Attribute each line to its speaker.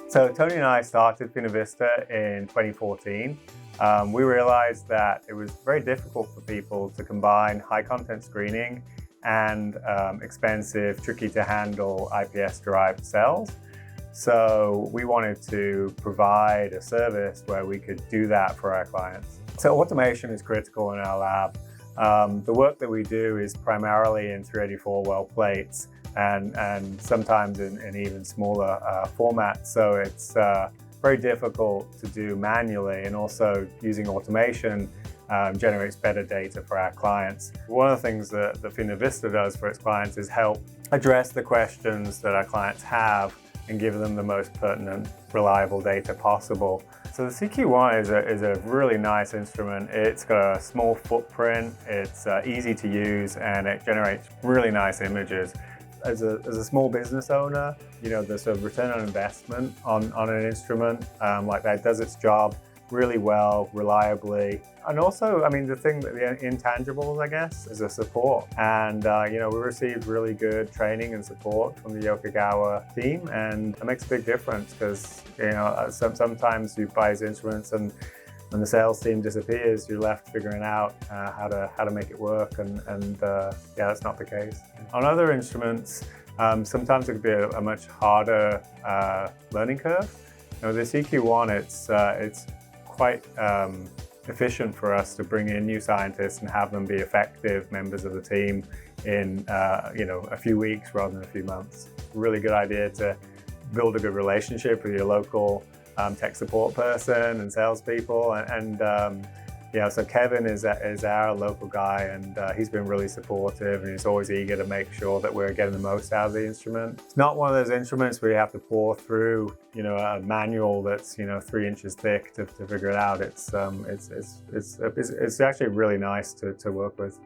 Speaker 1: So Tony and I started PhenoVista in 2014. We realized that it was very difficult for people to combine high content screening and expensive, tricky to handle IPS-derived cells. So we wanted to provide a service where we could do that for our clients. So automation is critical in our lab. The work that we do is primarily in 384 well plates and sometimes in even smaller formats. So it's very difficult to do manually, and also using automation generates better data for our clients. One of the things that the PhenoVista does for its clients is help address the questions that our clients have and give them the most pertinent, reliable data possible. So the CQ1 is a really nice instrument. It's got a small footprint, it's easy to use, and it generates really nice images. As a small business owner, you know, the sort of return on investment on an instrument like that does its job really well, reliably. And also, I mean, the intangibles, I guess, is the support. And, you know, we received really good training and support from the Yokogawa team, and it makes a big difference because, you know, sometimes you buy these instruments and when the sales team disappears, you're left figuring out how to make it work, and yeah, that's not the case. On other instruments, sometimes it could be a much harder learning curve. You know, the CQ1, it's quite efficient for us to bring in new scientists and have them be effective members of the team in you know, a few weeks rather than a few months. Really good idea to build a good relationship with your local tech support person and salespeople, and yeah, so Kevin is our local guy, and he's been really supportive, and he's always eager to make sure that we're getting the most out of the instrument. It's not one of those instruments where you have to pour through, you know, a manual that's, you know, 3 inches thick to figure it out. It's actually really nice to work with.